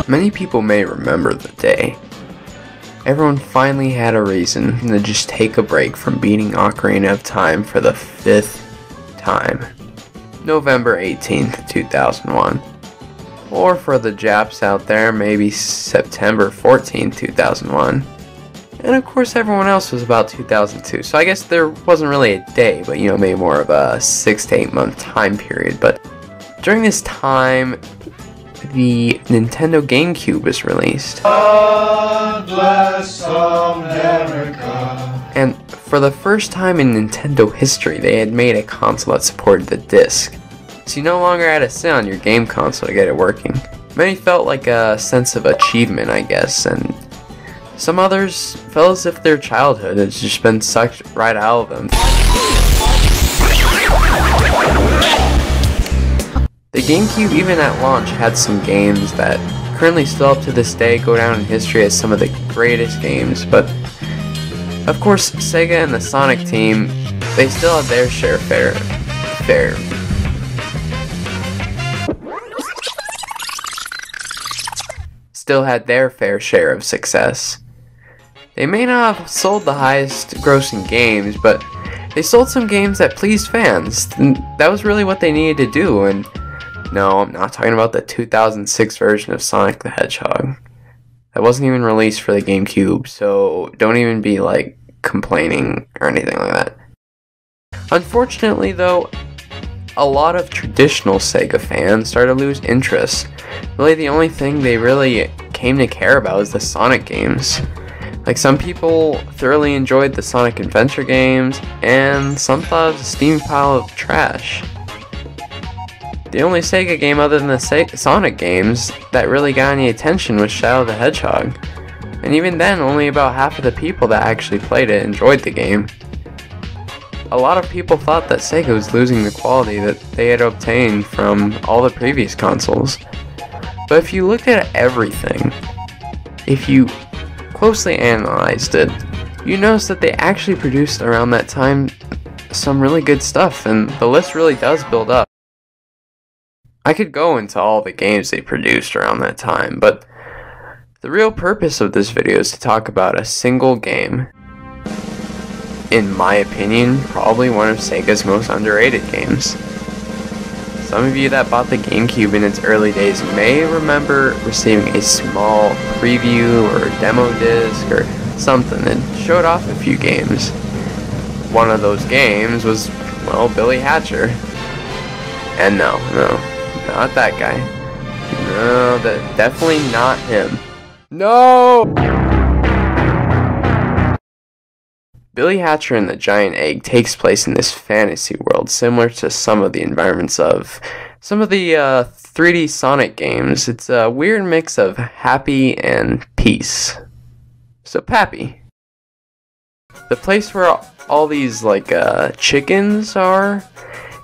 Many people may remember the day. Everyone finally had a reason to just take a break from beating Ocarina of Time for the 5th time. November 18th, 2001. Or for the Japs out there, maybe September 14th, 2001. And of course everyone else was about 2002, so I guess there wasn't really a day, but maybe more of a 6 to 8 month time period. But during this time, the Nintendo Gamecube was released. God bless America. And for the first time in Nintendo history, they had made a console that supported the disc. So you no longer had to sit on your game console to get it working. Many felt like a sense of achievement, I guess, and some others felt as if their childhood had just been sucked right out of them. The GameCube, even at launch, had some games that currently still up to this day go down in history as some of the greatest games, but of course Sega and the Sonic team, they still had their share fair share of success. They may not have sold the highest grossing games, but they sold some games that pleased fans. That was really what they needed to do. And no, I'm not talking about the 2006 version of Sonic the Hedgehog. That wasn't even released for the GameCube, so don't even be like complaining or anything like that. Unfortunately though, a lot of traditional Sega fans started to lose interest. Really the only thing they really came to care about was the Sonic games. Like, some people thoroughly enjoyed the Sonic Adventure games, and some thought it was a steaming pile of trash. The only Sega game other than the Sonic games that really got any attention was Shadow the Hedgehog. And even then, only about half of the people that actually played it enjoyed the game. A lot of people thought that Sega was losing the quality that they had obtained from all the previous consoles. But if you looked at everything, if you closely analyzed it, you notice that they actually produced around that time some really good stuff, and the list really does build up. I could go into all the games they produced around that time, but the real purpose of this video is to talk about a single game. In my opinion, probably one of Sega's most underrated games. Some of you that bought the GameCube in its early days may remember receiving a small preview or demo disc or something that showed off a few games. One of those games was, well, Billy Hatcher. And no, not that guy. No, definitely not him. No! Billy Hatcher and the Giant Egg takes place in this fantasy world similar to some of the environments of some of the 3D Sonic games. It's a weird mix of happy and peace. So Pappy. The place where all these chickens are,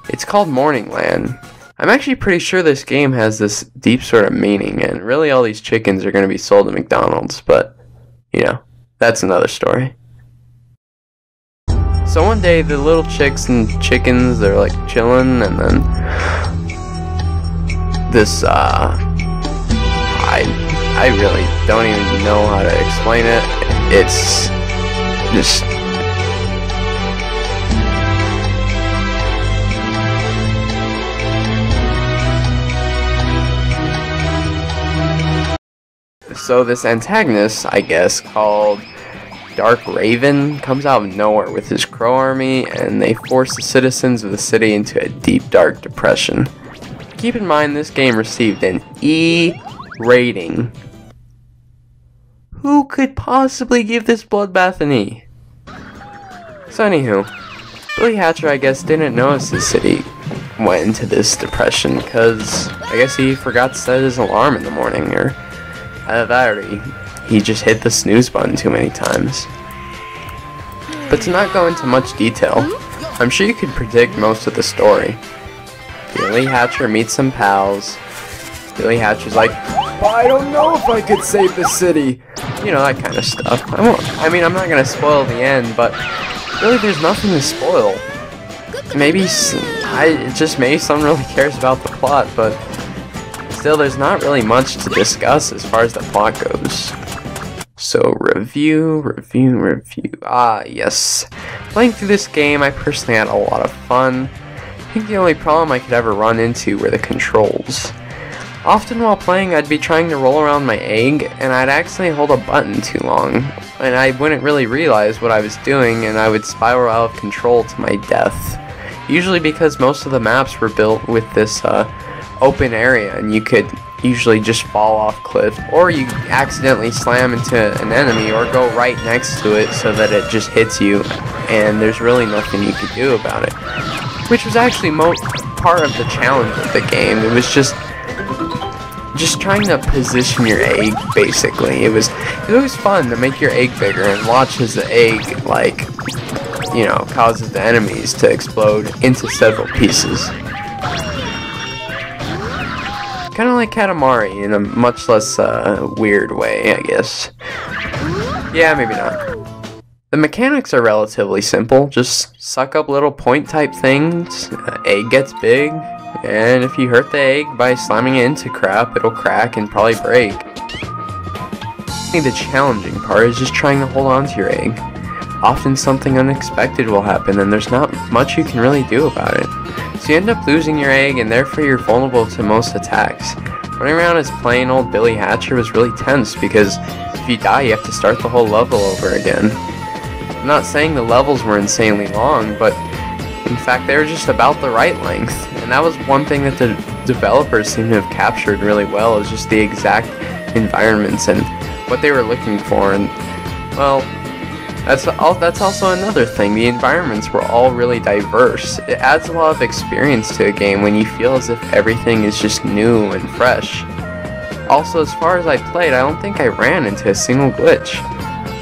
it's called Morningland. I'm actually pretty sure this game has this deep sort of meaning, and really all these chickens are going to be sold to McDonald's, but that's another story. So one day, the little chicks and chickens, they're like chilling, and then this, I really don't even know how to explain it. It's just... So this antagonist, I guess, called Dark Raven, comes out of nowhere with his crow army, and they force the citizens of the city into a deep dark depression. Keep in mind, this game received an E rating. Who could possibly give this bloodbath an E? So anywho, Billy Hatcher, I guess, didn't notice the city went into this depression, because I guess he forgot to set his alarm in the morning, or either that or he just hit the snooze button too many times. But to not go into much detail, I'm sure you could predict most of the story. Billy Hatcher meets some pals. Billy Hatcher's like, I don't know if I could save the city. That kind of stuff. I'm not gonna spoil the end, but really there's nothing to spoil. Maybe, it just maybe someone really cares about the plot, but still, there's not really much to discuss as far as the plot goes. So, review. Ah, yes. Playing through this game, I personally had a lot of fun. I think the only problem I could ever run into were the controls. Often while playing, I'd be trying to roll around my egg, and I'd accidentally hold a button too long, and I wouldn't really realize what I was doing, and I would spiral out of control to my death. Usually because most of the maps were built with this open area, and you could usually just fall off cliff, or you accidentally slam into an enemy or go right next to it so that it just hits you, and there's really nothing you could do about it. Which was actually part of the challenge of the game. It was just trying to position your egg, basically. It was always fun to make your egg bigger and watch as the egg, like, you know, causes the enemies to explode into several pieces. Kind of like Katamari in a much less weird way, I guess. Yeah, maybe not. The mechanics are relatively simple. Just suck up little point type things, egg gets big, and if you hurt the egg by slamming it into crap, it'll crack and probably break. I think the challenging part is just trying to hold on to your egg. Often something unexpected will happen and there's not much you can really do about it. So you end up losing your egg, and therefore you're vulnerable to most attacks. Running around as plain old Billy Hatcher was really tense, because if you die you have to start the whole level over again. I'm not saying the levels were insanely long, but in fact they were just about the right length. And that was one thing that the developers seem to have captured really well, is just the exact environments and what they were looking for. And well, that's also another thing. The environments were all really diverse. It adds a lot of experience to a game when you feel as if everything is just new and fresh. Also, as far as I played, I don't think I ran into a single glitch,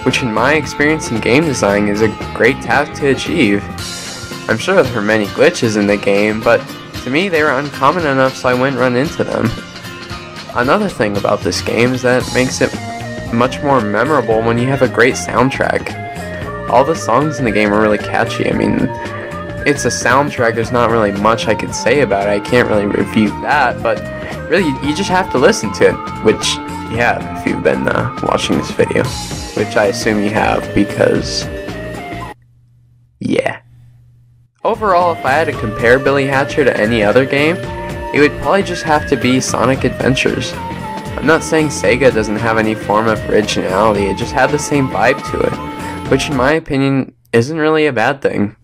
which in my experience in game design is a great task to achieve. I'm sure there were many glitches in the game, but to me they were uncommon enough so I wouldn't run into them. Another thing about this game is that it makes it much more memorable when you have a great soundtrack. All the songs in the game are really catchy. I mean, it's a soundtrack, there's not really much I could say about it. I can't really review that, but really, you just have to listen to it, which you have if you've been watching this video, which I assume you have, because, yeah. Overall, if I had to compare Billy Hatcher to any other game, it would probably just have to be Sonic Adventures. I'm not saying Sega doesn't have any form of originality, it just had the same vibe to it, which in my opinion isn't really a bad thing.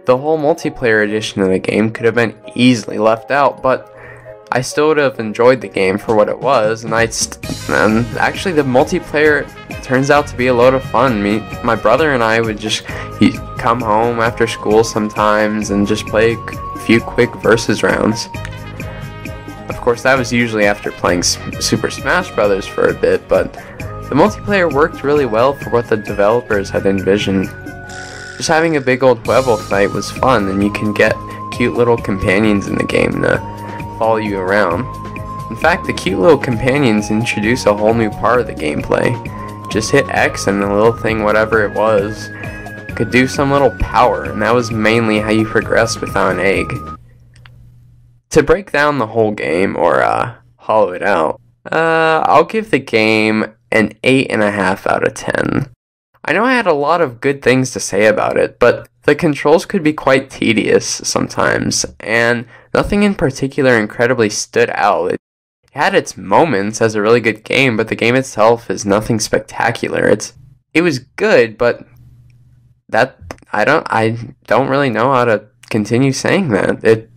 The whole multiplayer edition of the game could have been easily left out, but I still would have enjoyed the game for what it was, and actually the multiplayer turns out to be a load of fun. My brother and I would he'd come home after school sometimes and just play a few quick versus rounds. Of course, that was usually after playing Super Smash Bros. For a bit, but the multiplayer worked really well for what the developers had envisioned. Just having a big old huevo fight was fun, and you can get cute little companions in the game to follow you around. In fact, the cute little companions introduce a whole new part of the gameplay. Just hit X and the little thing, whatever it was, could do some little power, and that was mainly how you progressed without an egg. To break down the whole game, or hollow it out, I'll give the game an 8.5 out of 10. I know I had a lot of good things to say about it, but the controls could be quite tedious sometimes, and nothing in particular incredibly stood out. It had its moments as a really good game, but the game itself is nothing spectacular. It was good, but I don't really know how to continue saying that.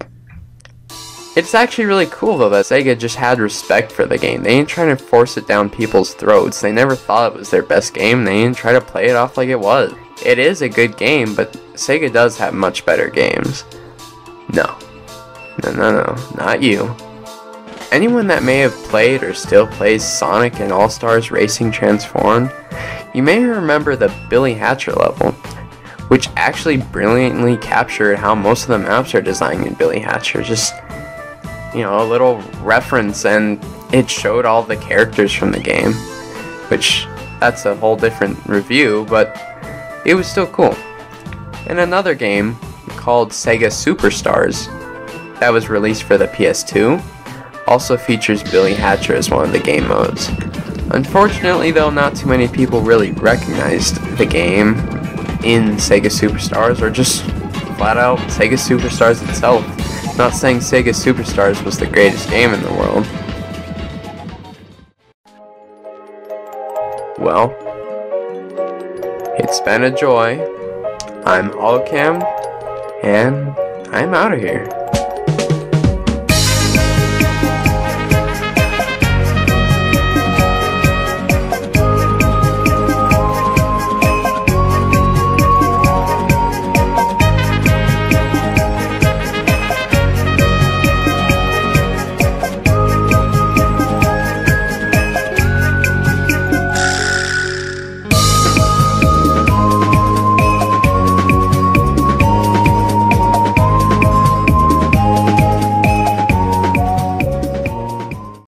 It's actually really cool though that Sega just had respect for the game. They ain't trying to force it down people's throats. They never thought it was their best game. They didn't try to play it off like it was. It is a good game, but Sega does have much better games. No, not you. Anyone that may have played or still plays Sonic and All-Stars Racing Transformed, you may remember the Billy Hatcher level, which actually brilliantly captured how most of the maps are designed in Billy Hatcher. Just, you know, a little reference, and it showed all the characters from the game, which that's a whole different review, but it was still cool. And another game called Sega Superstars that was released for the PS2. Also features Billy Hatcher as one of the game modes. Unfortunately though, not too many people really recognized the game in Sega Superstars, or just flat out Sega Superstars itself. Not saying Sega Superstars was the greatest game in the world. Well, it's been a joy. I'm Allcam, and I'm out of here.